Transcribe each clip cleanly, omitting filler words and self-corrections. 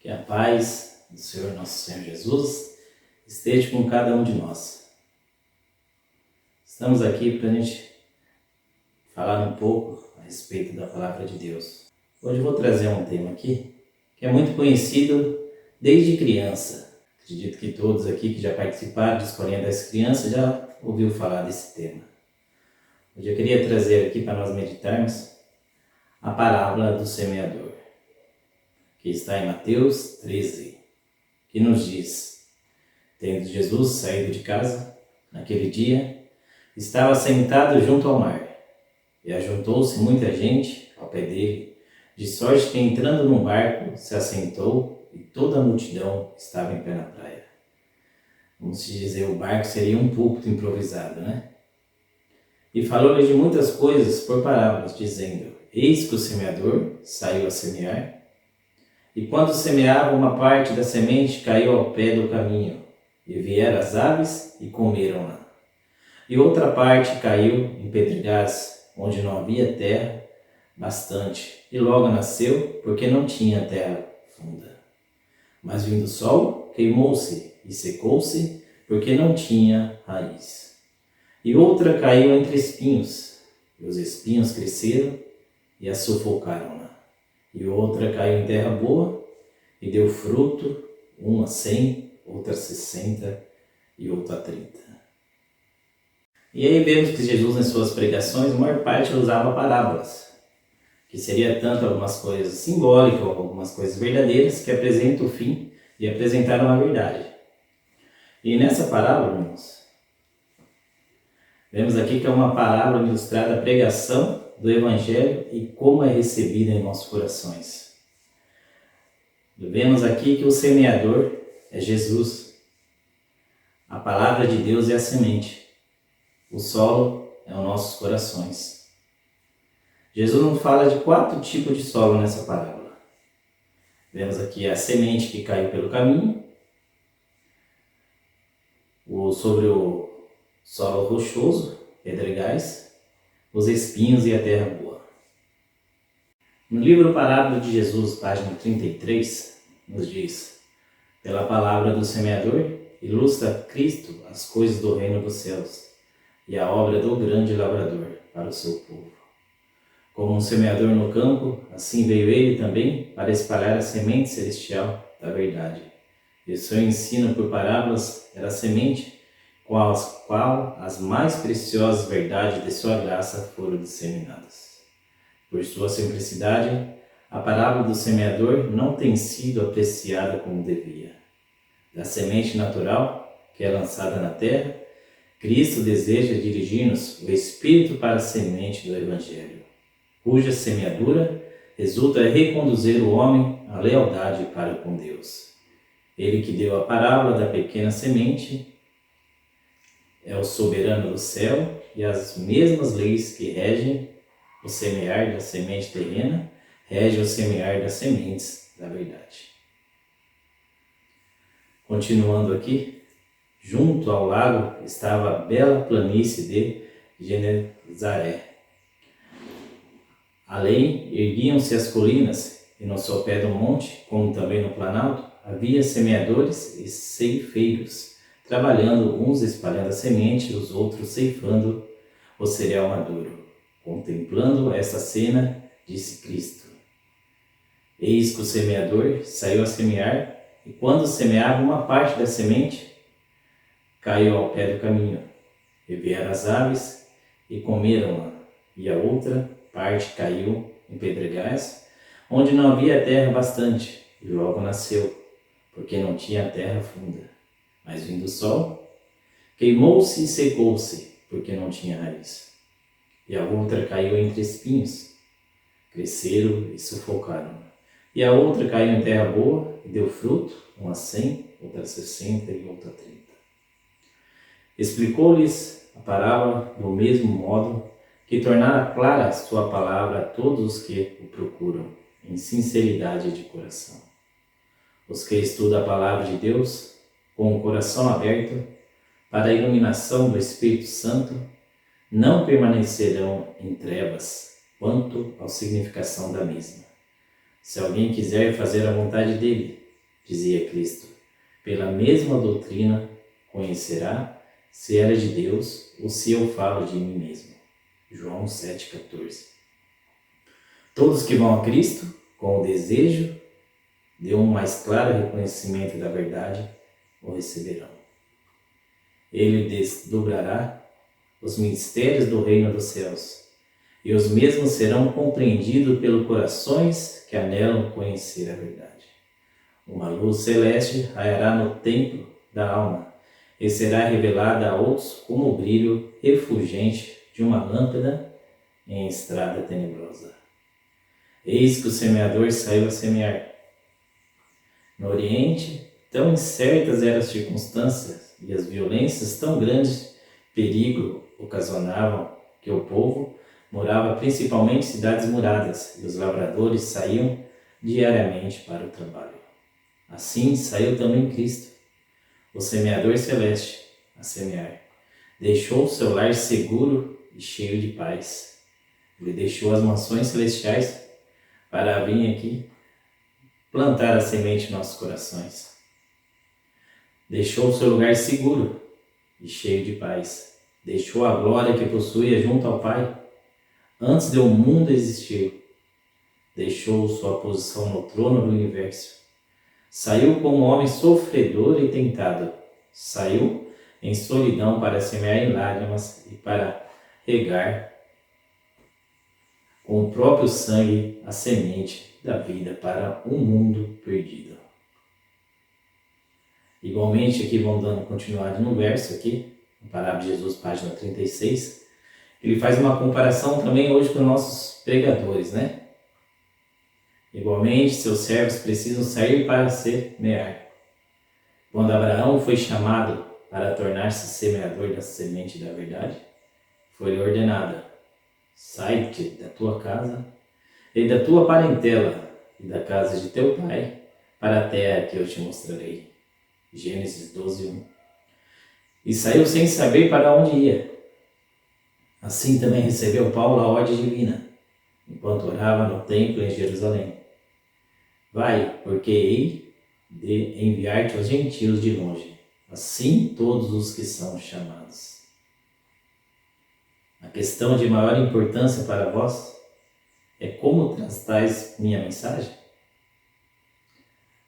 Que a paz do Senhor, nosso Senhor Jesus, esteja com cada um de nós. Estamos aqui para a gente falar um pouco a respeito da Palavra de Deus. Hoje eu vou trazer um tema aqui que é muito conhecido desde criança. Acredito que todos aqui que já participaram de Escolinha das Crianças já ouviu falar desse tema. Hoje eu queria trazer aqui para nós meditarmos a parábola do semeador, que está em Mateus 13, que nos diz: tendo Jesus saído de casa, naquele dia, estava sentado junto ao mar, e ajuntou-se muita gente ao pé dele, de sorte que entrando num barco se assentou e toda a multidão estava em pé na praia. Vamos dizer, o barco seria um púlpito improvisado, né? E falou-lhe de muitas coisas por parábolas, dizendo: eis que o semeador saiu a semear. E quando semeava, uma parte da semente caiu ao pé do caminho, e vieram as aves e comeram-na. E outra parte caiu em pedregais, onde não havia terra bastante, e logo nasceu, porque não tinha terra funda. Mas vindo o sol, queimou-se e secou-se, porque não tinha raiz. E outra caiu entre espinhos, e os espinhos cresceram e a sufocaram-na. E outra caiu em terra boa e deu fruto, uma 100, outra 60 e outra 30. E aí vemos que Jesus, em suas pregações, a maior parte usava parábolas, que seria tanto algumas coisas simbólicas ou algumas coisas verdadeiras que apresentam o fim e apresentaram a verdade. E nessa parábola, irmãos, vemos aqui que é uma parábola ilustrada a pregação do Evangelho e como é recebida em nossos corações. Vemos aqui que o semeador é Jesus. A palavra de Deus é a semente. O solo é os nossos corações. Jesus nos fala de 4 tipos de solo nessa parábola. Vemos aqui a semente que caiu pelo caminho, sobre o solo rochoso, pedregais, os espinhos e a terra boa. No livro Parábola de Jesus, página 33, nos diz: pela palavra do semeador, ilustra Cristo as coisas do reino dos céus e a obra do grande lavrador para o seu povo. Como um semeador no campo, assim veio ele também para espalhar a semente celestial da verdade. E o seu ensino por parábolas era a semente com a qual as mais preciosas verdades de sua graça foram disseminadas. Por sua simplicidade, a parábola do semeador não tem sido apreciada como devia. Da semente natural, que é lançada na terra, Cristo deseja dirigir-nos o Espírito para a semente do Evangelho, cuja semeadura resulta em reconduzir o homem à lealdade para com Deus. Ele que deu a parábola da pequena semente é o soberano do céu, e as mesmas leis que regem o semear da semente terrena regem o semear das sementes da verdade. Continuando aqui, junto ao lago estava a bela planície de Genezaré. Além, erguiam-se as colinas, e no sopé do monte, como também no planalto, havia semeadores e ceifeiros, trabalhando, uns espalhando a semente, os outros ceifando o cereal maduro. Contemplando esta cena, disse Cristo: eis que o semeador saiu a semear, e quando semeava, uma parte da semente caiu ao pé do caminho, e vieram as aves e comeram-a, e a outra parte caiu em pedregais, onde não havia terra bastante, e logo nasceu, porque não tinha terra funda. Mas vindo o sol, queimou-se e secou-se, porque não tinha raiz. E a outra caiu entre espinhos, cresceram e sufocaram. E a outra caiu em terra boa e deu fruto, uma 100, outra 60 e outra 30. Explicou-lhes a parábola do mesmo modo que tornara clara a sua palavra a todos os que o procuram, em sinceridade de coração. Os que estudam a palavra de Deus, com o coração aberto para a iluminação do Espírito Santo, não permanecerão em trevas quanto à significação da mesma. Se alguém quiser fazer a vontade dele, dizia Cristo, pela mesma doutrina conhecerá se ela é de Deus ou se eu falo de mim mesmo. João 7,14. Todos que vão a Cristo com o desejo de um mais claro reconhecimento da verdade o receberão. Ele desdobrará os mistérios do reino dos céus, e os mesmos serão compreendidos pelos corações que anelam conhecer a verdade. Uma luz celeste raiará no templo da alma e será revelada a outros como o brilho refulgente de uma lâmpada em estrada tenebrosa. Eis que o semeador saiu a semear. No Oriente, tão incertas eram as circunstâncias e as violências tão grandes perigo ocasionavam que o povo morava principalmente em cidades muradas e os lavradores saíam diariamente para o trabalho. Assim saiu também Cristo, o semeador celeste, a semear. Deixou seu lar seguro e cheio de paz. Ele deixou as mansões celestiais para vir aqui plantar a semente em nossos corações. Deixou o seu lugar seguro e cheio de paz. Deixou a glória que possuía junto ao Pai, antes de o mundo existir. Deixou sua posição no trono do universo. Saiu como homem sofredor e tentado. Saiu em solidão para semear em lágrimas e para regar com o próprio sangue a semente da vida para um mundo perdido. Igualmente, aqui vamos dando continuidade no verso aqui, na Parábola de Jesus, página 36, ele faz uma comparação também hoje com nossos pregadores, né? Igualmente, seus servos precisam sair para semear. Quando Abraão foi chamado para tornar-se semeador da semente da verdade, foi-lhe ordenado: sai-te da tua casa e da tua parentela e da casa de teu pai para a terra que eu te mostrarei. Gênesis 12:1. E saiu sem saber para onde ia. Assim também recebeu Paulo a ordem divina, enquanto orava no templo em Jerusalém: vai, porque hei de enviar-te aos gentios de longe, assim todos os que são chamados. A questão de maior importância para vós é como tratais minha mensagem?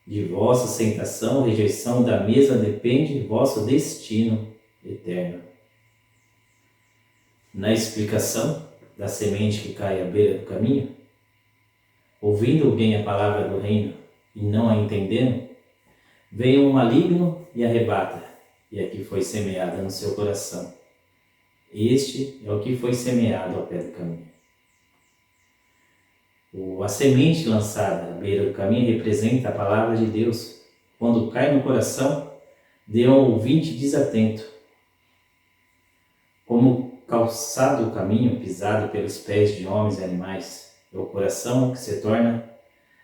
De vossa aceitação ou rejeição da mesma depende vosso destino eterno. Na explicação da semente que cai à beira do caminho, ouvindo alguém a palavra do reino e não a entendendo, vem um maligno e arrebata, e a que foi semeada no seu coração. Este é o que foi semeado ao pé do caminho. A semente lançada à beira do caminho representa a palavra de Deus. Quando cai no coração de um ouvinte desatento, como calçado o caminho pisado pelos pés de homens e animais, é o coração que se torna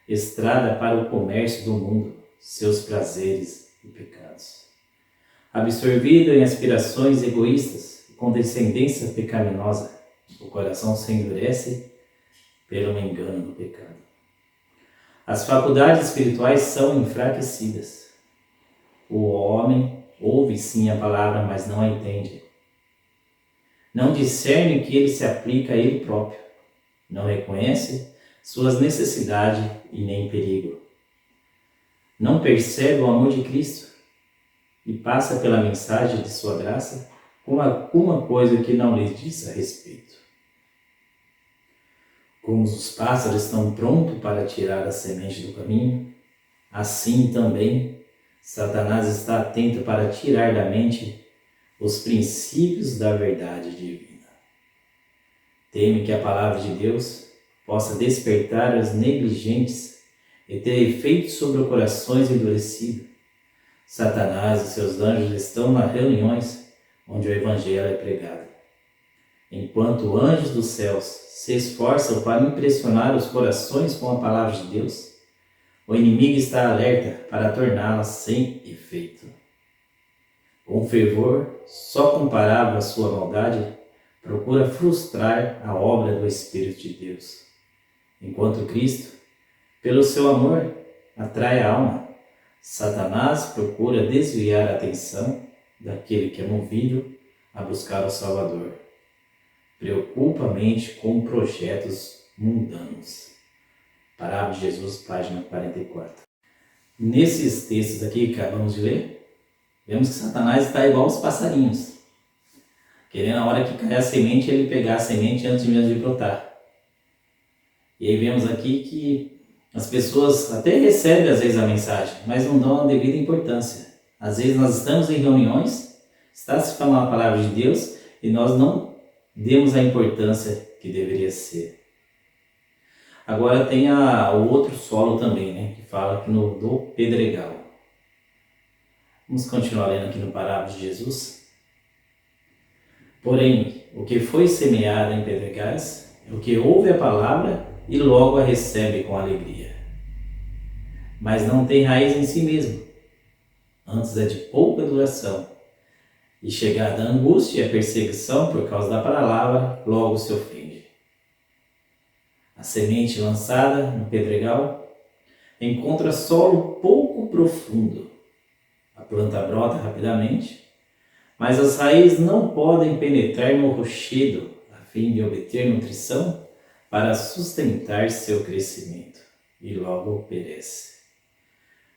estrada para o comércio do mundo, seus prazeres e pecados. Absorvido em aspirações egoístas e com descendência pecaminosa, o coração se endurece pelo engano do pecado. As faculdades espirituais são enfraquecidas. O homem ouve sim a palavra, mas não a entende. Não discerne que ele se aplica a ele próprio. Não reconhece suas necessidades e nem perigo. Não percebe o amor de Cristo e passa pela mensagem de sua graça com alguma coisa que não lhe diz a respeito. Como os pássaros estão prontos para tirar a semente do caminho, assim também Satanás está atento para tirar da mente os princípios da verdade divina. Teme que a palavra de Deus possa despertar os negligentes e ter efeito sobre os corações endurecidos. Satanás e seus anjos estão nas reuniões onde o evangelho é pregado. Enquanto anjos dos céus se esforçam para impressionar os corações com a palavra de Deus, o inimigo está alerta para torná-la sem efeito. Com fervor só comparável à sua maldade, procura frustrar a obra do Espírito de Deus. Enquanto Cristo, pelo seu amor, atrai a alma Satanás procura desviar a atenção daquele que é movido a buscar o Salvador. Preocupa a mente com projetos mundanos. Parábola de Jesus, página 44. Nesses textos aqui que acabamos de ler, vemos que Satanás está igual aos passarinhos, querendo a hora que cai a semente, ele pegar a semente antes mesmo de brotar. E aí vemos aqui que as pessoas até recebem às vezes a mensagem, mas não dão a devida importância. Às vezes nós estamos em reuniões, está se falando a palavra de Deus e nós não demos a importância que deveria ser. Agora tem o outro solo também, né, que fala aqui do pedregal. Vamos continuar lendo aqui no Parábola de Jesus. Porém, o que foi semeado em pedregais é o que ouve a palavra e logo a recebe com alegria. Mas não tem raiz em si mesmo. Antes é de pouca duração. E chegada a angústia e a perseguição por causa da palavra, logo se ofende. A semente lançada no pedregal encontra solo pouco profundo. A planta brota rapidamente, mas as raízes não podem penetrar no rochedo a fim de obter nutrição para sustentar seu crescimento, e logo perece.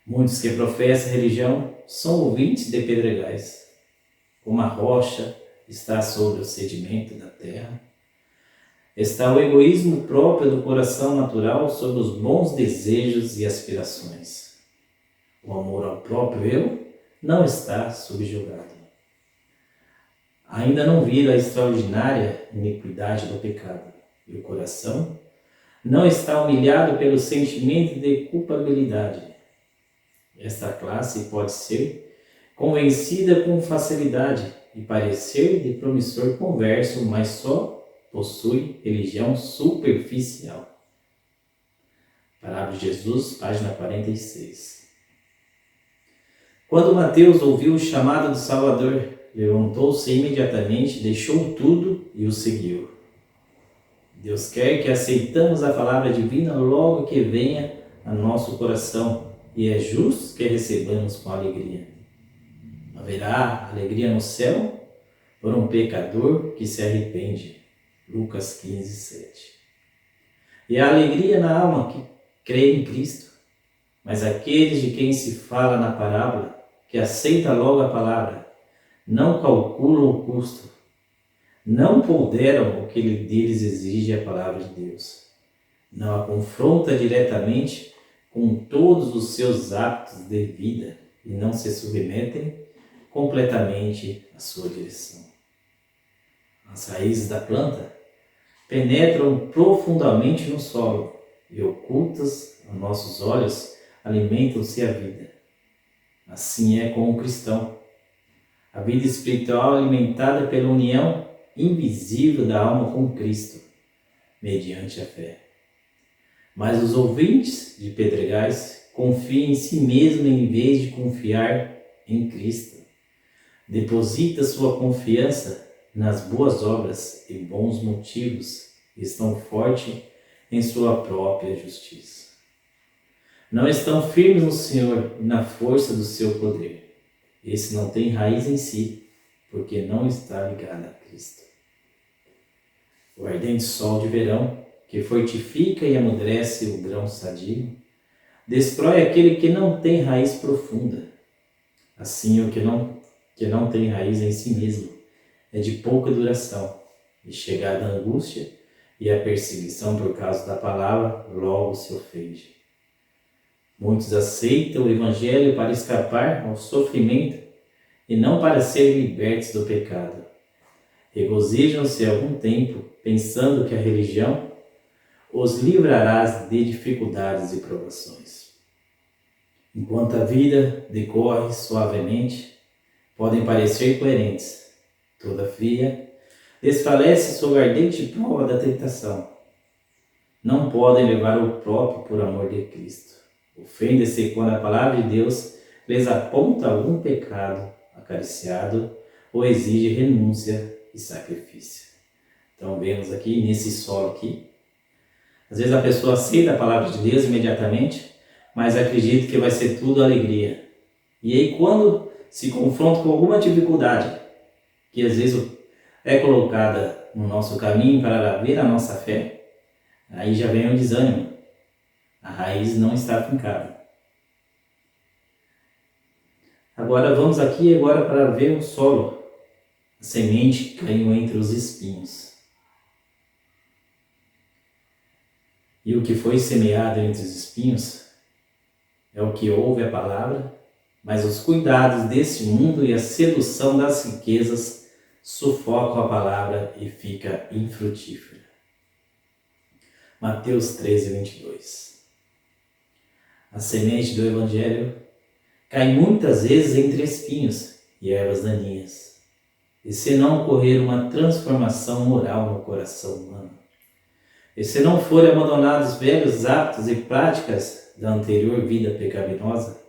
Muitos que professam religião são ouvintes de pedregais. Como a rocha está sobre o sedimento da terra, está o egoísmo próprio do coração natural sobre os bons desejos e aspirações. O amor ao próprio eu não está subjugado. Ainda não viram a extraordinária iniquidade do pecado, e o coração não está humilhado pelo sentimento de culpabilidade. Esta classe pode ser convencida com facilidade e parecer de promissor converso, mas só possui religião superficial. Parábola de Jesus, página 46. Quando Mateus ouviu o chamado do Salvador, levantou-se imediatamente, deixou tudo e o seguiu. Deus quer que aceitamos a palavra divina logo que venha a nosso coração, e é justo que recebamos com alegria. Haverá alegria no céu por um pecador que se arrepende. Lucas 15, 7. E a alegria na alma que crê em Cristo. Mas aqueles de quem se fala na parábola, que aceita logo a palavra, não calculam o custo, não ponderam o que deles exige a palavra de Deus, não a confronta diretamente com todos os seus hábitos de vida e não se submetem completamente à sua direção. As raízes da planta penetram profundamente no solo e ocultas a nossos olhos alimentam-se a vida. Assim é com o cristão. A vida espiritual é alimentada pela união invisível da alma com Cristo, mediante a fé. Mas os ouvintes de pedregais confiam em si mesmos em vez de confiar em Cristo. Deposita sua confiança nas boas obras e bons motivos e estão fortes em sua própria justiça. Não estão firmes no Senhor e na força do seu poder. Esse não tem raiz em si, porque não está ligado a Cristo. O ardente sol de verão, que fortifica e amolece o grão sadio, destrói aquele que não tem raiz profunda. Assim, o que não tem raiz em si mesmo é de pouca duração, e chegada a angústia e a perseguição por causa da palavra, logo se ofende. Muitos aceitam o Evangelho para escapar ao sofrimento e não para serem libertos do pecado. Regozijam-se algum tempo, pensando que a religião os livrará de dificuldades e provações. Enquanto a vida decorre suavemente, podem parecer coerentes. Todavia, desfalece sob a ardente prova da tentação. Não podem levar o próprio por amor de Cristo. Ofendem-se quando a palavra de Deus lhes aponta algum pecado acariciado ou exige renúncia e sacrifício. Então vemos aqui nesse solo aqui, às vezes a pessoa aceita a palavra de Deus imediatamente, mas acredito que vai ser tudo alegria. E aí quando se confronta com alguma dificuldade, que às vezes é colocada no nosso caminho para ver a nossa fé, aí já vem o desânimo. A raiz não está fincada. Agora vamos aqui para ver o solo. A semente caiu entre os espinhos. E o que foi semeado entre os espinhos é o que ouve a palavra, mas os cuidados desse mundo e a sedução das riquezas sufocam a palavra e fica infrutífera. Mateus 13:22. A semente do Evangelho cai muitas vezes entre espinhos e ervas daninhas, e se não ocorrer uma transformação moral no coração humano, e se não forem abandonados velhos hábitos e práticas da anterior vida pecaminosa,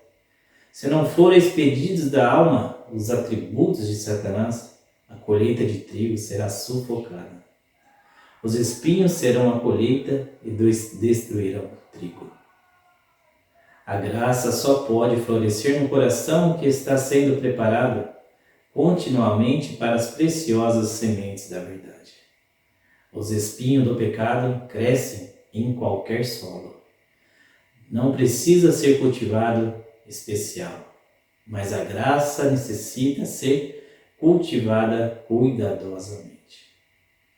se não forem expedidos da alma os atributos de Satanás, a colheita de trigo será sufocada. Os espinhos serão a colheita e destruirão o trigo. A graça só pode florescer no coração que está sendo preparado continuamente para as preciosas sementes da verdade. Os espinhos do pecado crescem em qualquer solo. Não precisa ser cultivado especial, mas a graça necessita ser cultivada cuidadosamente.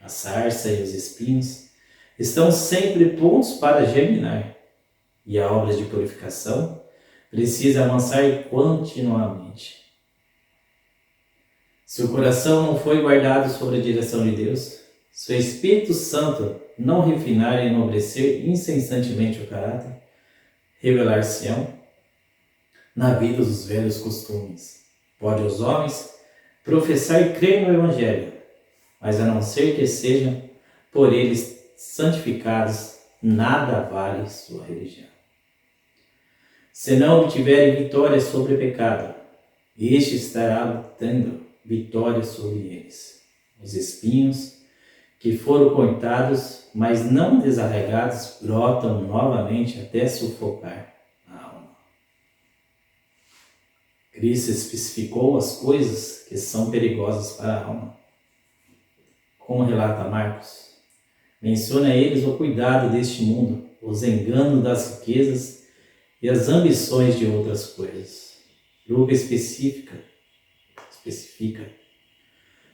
A sarça e os espinhos estão sempre prontos para germinar, e a obra de purificação precisa avançar continuamente. Se o coração não foi guardado sob a direção de Deus, se o Espírito Santo não refinar e enobrecer incessantemente o caráter, revelar-se-ão na vida dos velhos costumes. Pode os homens professar e crer no Evangelho, mas a não ser que sejam por eles santificados, nada vale sua religião. Se não obtiverem vitória sobre o pecado, este estará tendo vitória sobre eles. Os espinhos que foram cortados, mas não desarraigados, brotam novamente até sufocar a alma. Cristo especificou as coisas que são perigosas para a alma. Como relata Marcos, menciona a eles o cuidado deste mundo, os enganos das riquezas e as ambições de outras coisas. Lucas especifica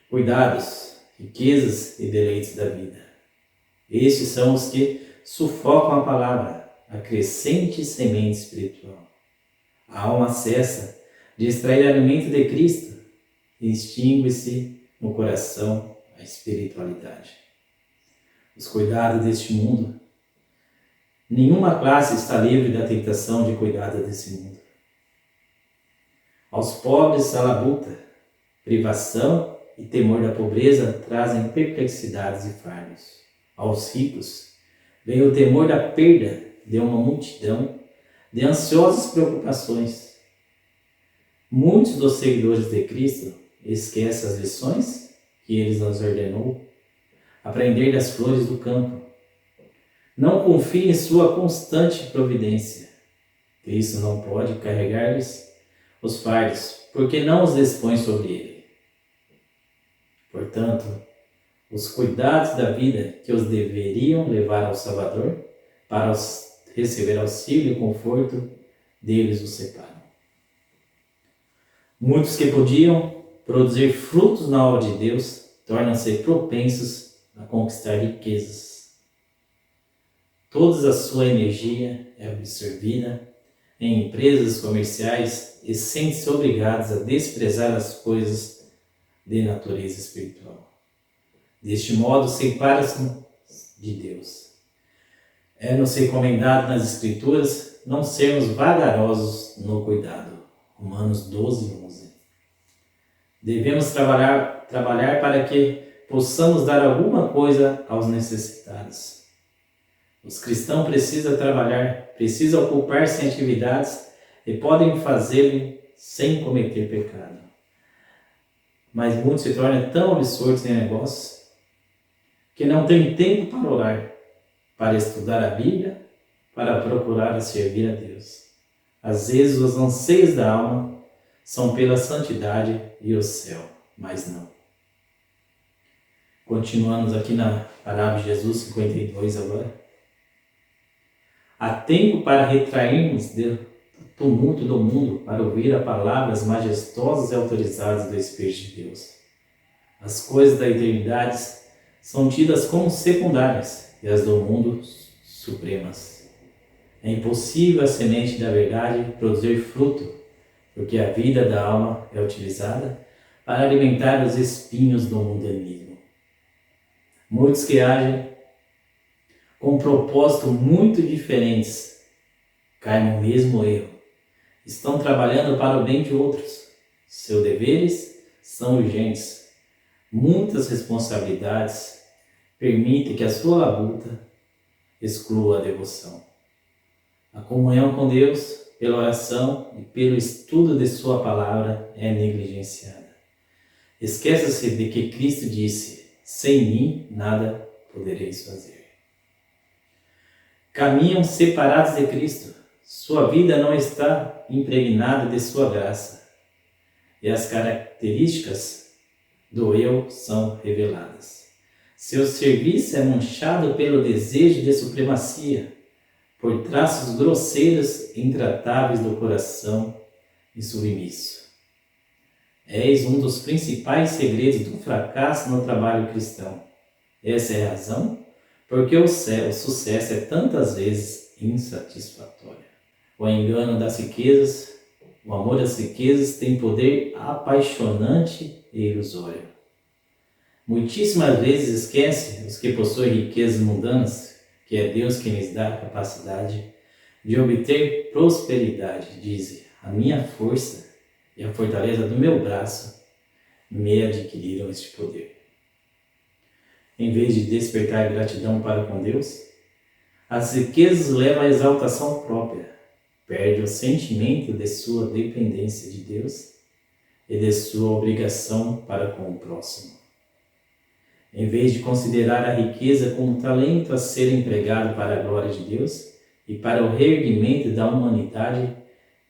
cuidados, riquezas e deleites da vida. Estes são os que sufocam a palavra, a crescente semente espiritual. A alma cessa de extrair alimento de Cristo e extingue-se no coração a espiritualidade. Os cuidados deste mundo. Nenhuma classe está livre da tentação de cuidado desse mundo. Aos pobres, a labuta, privação e temor da pobreza trazem perplexidades e fardos. Aos ricos, vem o temor da perda de uma multidão de ansiosas preocupações. Muitos dos seguidores de Cristo esquecem as lições que Ele nos ordenou, aprender das flores do campo. Não confie em sua constante providência. Cristo não pode carregar-lhes os fardos, porque não os dispõe sobre ele. Portanto, os cuidados da vida que os deveriam levar ao Salvador, para receber auxílio e conforto, deles os separam. Muitos que podiam produzir frutos na obra de Deus tornam-se propensos a conquistar riquezas. Toda a sua energia é absorvida em empresas comerciais e sentem-se obrigados a desprezar as coisas de natureza espiritual. Deste modo, separam-se de Deus. É-nos recomendado nas Escrituras não sermos vagarosos no cuidado. Romanos 12:11. Devemos trabalhar para que possamos dar alguma coisa aos necessitados. Os cristãos precisam trabalhar, precisam ocupar-se em atividades e podem fazê-lo sem cometer pecado. Mas muitos se tornam tão absortos em negócios que não têm tempo para orar, para estudar a Bíblia, para procurar servir a Deus. Às vezes os anseios da alma são pela santidade e o céu, mas não. Continuamos aqui na parábola de Jesus 52 agora. Há tempo para retrairmos do tumulto do mundo para ouvir as palavras majestosas e autorizadas do Espírito de Deus. As coisas da eternidade são tidas como secundárias e as do mundo supremas. É impossível a semente da verdade produzir fruto, porque a vida da alma é utilizada para alimentar os espinhos do mundanismo. Muitos que agem com propósitos muito diferentes caem no mesmo erro. Estão trabalhando para o bem de outros. Seus deveres são urgentes. Muitas responsabilidades permitem que a sua labuta exclua a devoção. A comunhão com Deus, pela oração e pelo estudo de sua palavra, é negligenciada. Esqueça-se de que Cristo disse: sem mim nada podereis fazer. Caminham separados de Cristo. Sua vida não está impregnada de sua graça. E as características do eu são reveladas. Seu serviço é manchado pelo desejo de supremacia, por traços grosseiros e intratáveis do coração submisso. Eis um dos principais segredos do fracasso no trabalho cristão. Essa é a razão porque o sucesso é tantas vezes insatisfatório. O engano das riquezas, o amor às riquezas tem poder apaixonante e ilusório. Muitíssimas vezes esquece os que possuem riquezas mundanas, que é Deus quem lhes dá a capacidade de obter prosperidade. Dizem: a minha força e a fortaleza do meu braço me adquiriram este poder. Em vez de despertar gratidão para com Deus, as riquezas levam à exaltação própria, perde o sentimento de sua dependência de Deus e de sua obrigação para com o próximo. Em vez de considerar a riqueza como um talento a ser empregado para a glória de Deus e para o reerguimento da humanidade,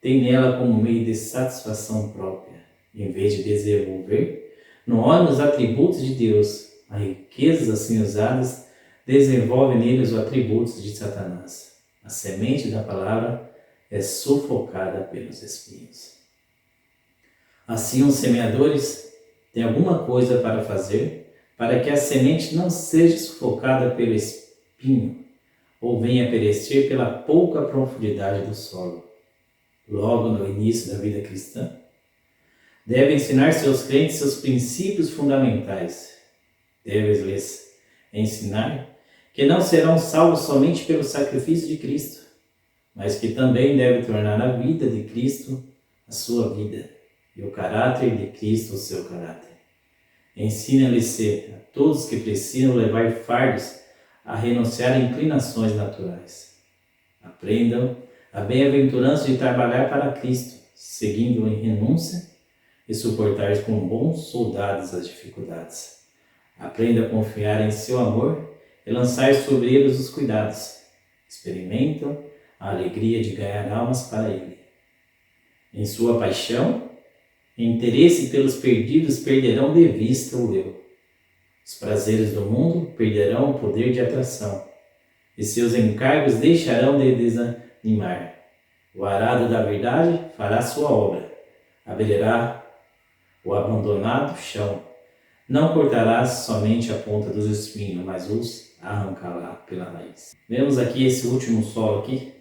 tem nela como meio de satisfação própria. Em vez de desenvolver no homem os atributos de Deus, as riquezas assim usadas desenvolvem neles os atributos de Satanás. A semente da palavra é sufocada pelos espinhos. Assim, os semeadores têm alguma coisa para fazer para que a semente não seja sufocada pelo espinho ou venha a perecer pela pouca profundidade do solo. Logo no início da vida cristã, deve ensinar seus crentes seus princípios fundamentais. Deve-lhes ensinar que não serão salvos somente pelo sacrifício de Cristo, mas que também deve tornar a vida de Cristo a sua vida e o caráter de Cristo o seu caráter. Ensina-lhes a todos que precisam levar fardos a renunciar a inclinações naturais. Aprendam a bem-aventurança de trabalhar para Cristo, seguindo em renúncia e suportar com bons soldados as dificuldades. Aprenda a confiar em seu amor e lançar sobre eles os cuidados. Experimentam a alegria de ganhar almas para Ele. Em sua paixão, interesse pelos perdidos perderão de vista o eu. Os prazeres do mundo perderão o poder de atração e seus encargos deixarão de desanimar. O arado da verdade fará sua obra, abrirá o abandonado chão. Não cortarás somente a ponta dos espinhos, mas os arrancará pela raiz. Vemos aqui esse último solo aqui,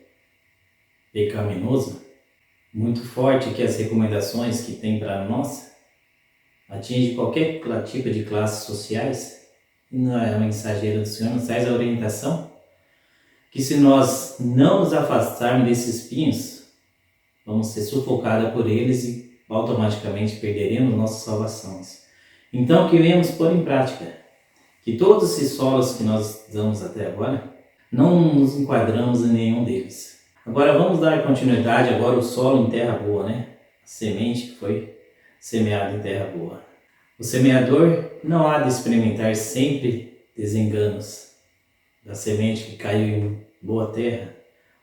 pecaminoso, muito forte, que as recomendações que tem para nós atinge qualquer tipo de classes sociais. Na mensageira do Senhor nos traz a orientação que se nós não nos afastarmos desses espinhos, vamos ser sufocados por eles e automaticamente perderemos nossas salvações. Então, que venhamos pôr em prática que todos esses solos que nós damos até agora, não nos enquadramos em nenhum deles. Agora vamos dar continuidade agora ao solo em terra boa, né? A semente que foi semeada em terra boa. O semeador não há de experimentar sempre desenganos. Da semente que caiu em boa terra,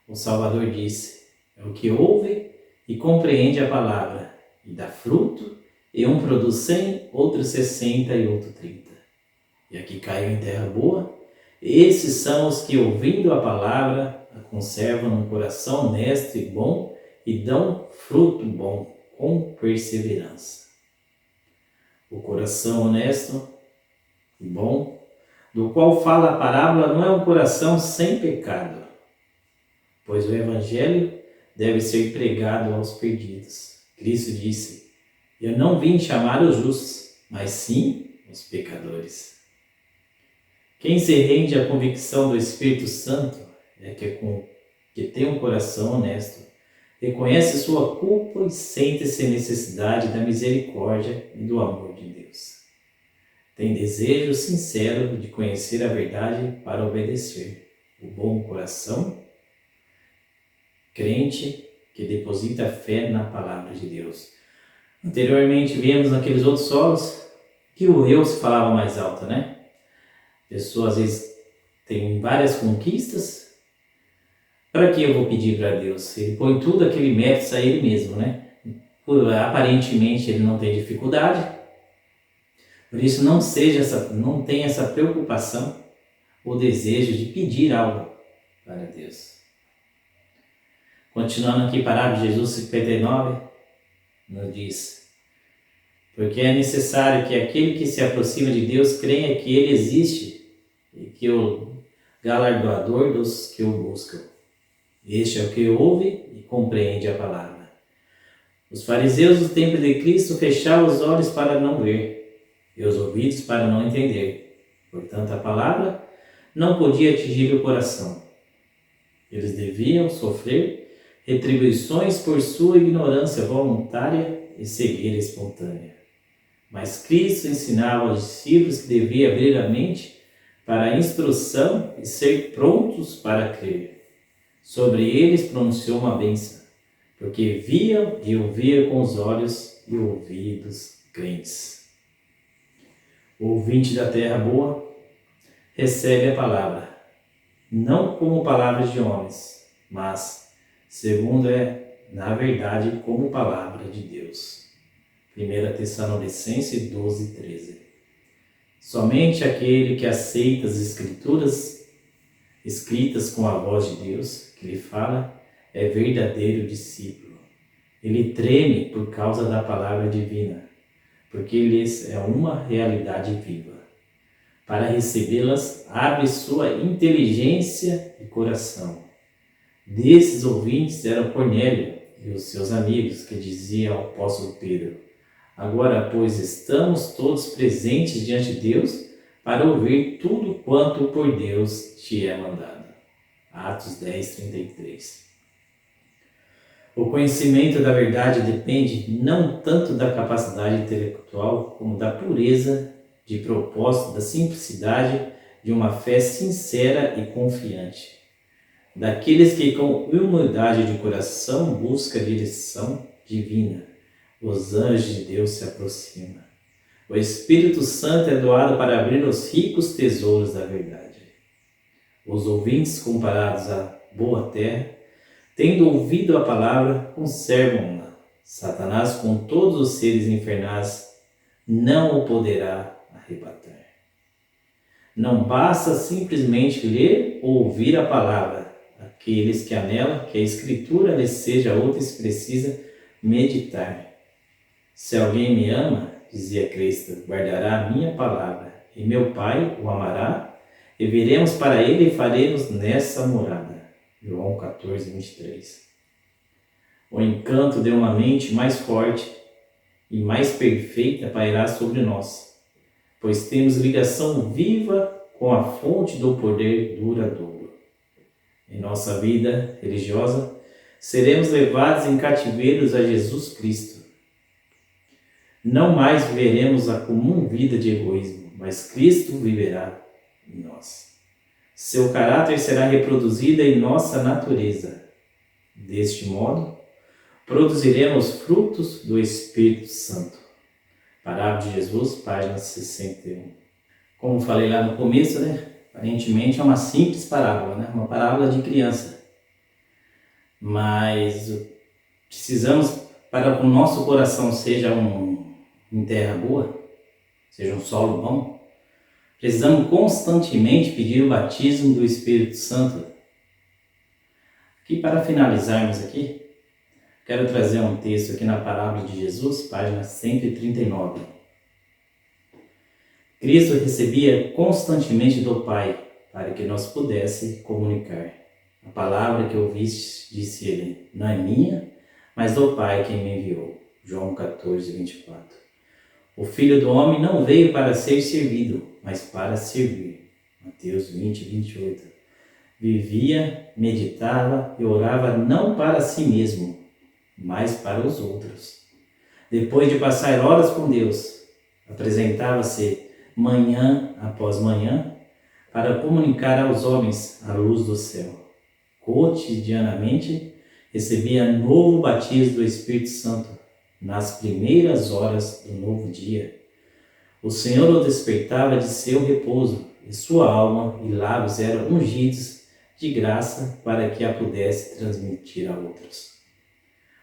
o Salvador disse: é o que ouve e compreende a palavra, e dá fruto, e um produz 100, outro 60 e outro 30. E aqui caiu em terra boa. Esses são os que, ouvindo a palavra, a conservam no coração honesto e bom, e dão fruto bom com perseverança. O coração honesto e bom, do qual fala a parábola, não é um coração sem pecado, pois o evangelho deve ser pregado aos perdidos. Cristo disse: eu não vim chamar os justos, mas sim os pecadores. Quem se rende à convicção do Espírito Santo é que tem um coração honesto, reconhece sua culpa e sente-se a necessidade da misericórdia e do amor de Deus. Tem desejo sincero de conhecer a verdade para obedecer. O bom coração crente que deposita fé na palavra de Deus. Anteriormente vimos naqueles outros solos que o eu se falava mais alto, né? A pessoa às vezes tem várias conquistas. Para que eu vou pedir para Deus? Ele põe tudo aquele mérito a ele mesmo, né? Aparentemente ele não tem dificuldade. Por isso não tenha essa preocupação ou desejo de pedir algo para Deus. Continuando aqui, parábola de Jesus 59, nos diz: porque é necessário que aquele que se aproxima de Deus creia que Ele existe e que é o galardoador dos que o buscam. Este é o que ouve e compreende a palavra. Os fariseus do tempo de Cristo fechavam os olhos para não ver e os ouvidos para não entender. Portanto, a palavra não podia atingir o coração. Eles deviam sofrer retribuições por sua ignorância voluntária e cegueira espontânea. Mas Cristo ensinava aos discípulos que devia abrir a mente para a instrução e ser prontos para crer. Sobre eles pronunciou uma bênção, porque viam e ouviam com os olhos e ouvidos crentes. O ouvinte da terra boa recebe a palavra, não como palavras de homens, mas, segundo na verdade, como palavra de Deus. 1 Tessalonicenses 12:13. Somente aquele que aceita as Escrituras escritas com a voz de Deus, que lhe fala, é verdadeiro discípulo. Ele treme por causa da palavra divina, porque lhes é uma realidade viva. Para recebê-las, abre sua inteligência e coração. Desses ouvintes eram Cornélio e os seus amigos, que diziam ao apóstolo Pedro: agora, pois, estamos todos presentes diante de Deus para ouvir tudo quanto por Deus te é mandado. Atos 10:33. O conhecimento da verdade depende não tanto da capacidade intelectual como da pureza de propósito, da simplicidade de uma fé sincera e confiante. Daqueles que com humildade de coração buscam a direção divina, os anjos de Deus se aproximam. O Espírito Santo é doado para abrir os ricos tesouros da verdade. Os ouvintes comparados à boa terra, tendo ouvido a palavra, conservam-na. Satanás, com todos os seres infernais, não o poderá arrebatar. Não basta simplesmente ler ou ouvir a palavra. Aqueles que anelam que a Escritura lhes seja útil, precisa meditar. Se alguém me ama, dizia Cristo, guardará a minha palavra, e meu Pai o amará, e viremos para ele e faremos nessa morada. João 14:23. O encanto de uma mente mais forte e mais perfeita pairá sobre nós, pois temos ligação viva com a fonte do poder duradouro. Em nossa vida religiosa, seremos levados em cativeiros a Jesus Cristo. Não mais viveremos a comum vida de egoísmo, mas Cristo viverá em nós. Seu caráter será reproduzido em nossa natureza. Deste modo, produziremos frutos do Espírito Santo. Parábola de Jesus, página 61. Como falei lá no começo, aparentemente é uma simples parábola, uma parábola de criança. Mas Precisamos, para que o nosso coração seja em terra boa, seja um solo bom, precisamos constantemente pedir o batismo do Espírito Santo. E para finalizarmos aqui, quero trazer um texto aqui na parábola de Jesus, página 139. Cristo recebia constantemente do Pai, para que nós pudesse comunicar. A palavra que ouviste, disse ele, não é minha, mas do Pai que me enviou. João 14, 24. O Filho do Homem não veio para ser servido, mas para servir. Mateus 20, 28. Vivia, meditava e orava não para si mesmo, mas para os outros. Depois de passar horas com Deus, apresentava-se manhã após manhã para comunicar aos homens a luz do céu. Cotidianamente, recebia novo batismo do Espírito Santo nas primeiras horas do novo dia. O Senhor o despertava de seu repouso, e sua alma e lábios eram ungidos de graça para que a pudesse transmitir a outros.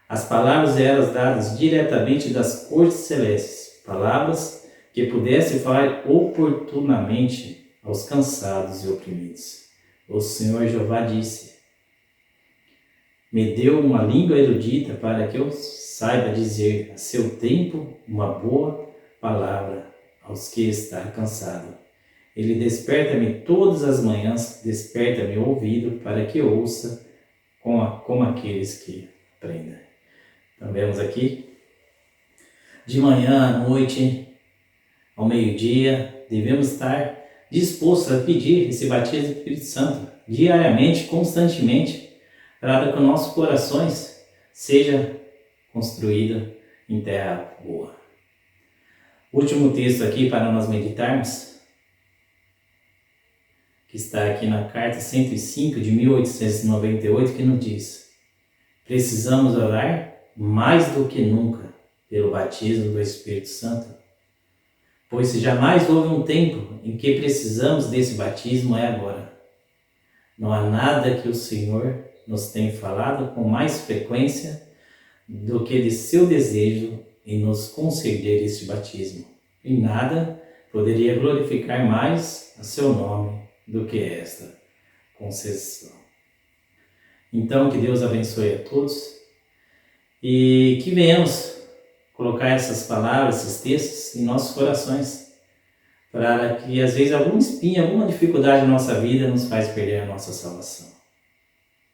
As palavras eram dadas diretamente das cortes celestes, palavras que pudesse falar oportunamente aos cansados e oprimidos. O Senhor Jeová disse: me deu uma língua erudita para que eu saiba dizer a seu tempo uma boa palavra aos que estão cansados. Ele desperta-me todas as manhãs, desperta-me o ouvido para que ouça como aqueles que aprendem. Então vemos aqui, de manhã à noite, ao meio-dia, devemos estar dispostos a pedir esse batismo do Espírito Santo, diariamente, constantemente, para que os nossos corações sejam construídos em terra boa. Último texto aqui para nós meditarmos, que está aqui na carta 105 de 1898, que nos diz: precisamos orar mais do que nunca pelo batismo do Espírito Santo, pois se jamais houve um tempo em que precisamos desse batismo, é agora. Não há nada que o Senhor nos tenha falado com mais frequência do que de seu desejo em nos conceder este batismo. E nada poderia glorificar mais a seu nome do que esta concessão. Então, que Deus abençoe a todos e que venhamos colocar essas palavras, esses textos em nossos corações, para que às vezes algum espinho, alguma dificuldade na nossa vida nos faz perder a nossa salvação.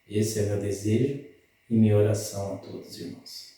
Esse é meu desejo e minha oração a todos, irmãos.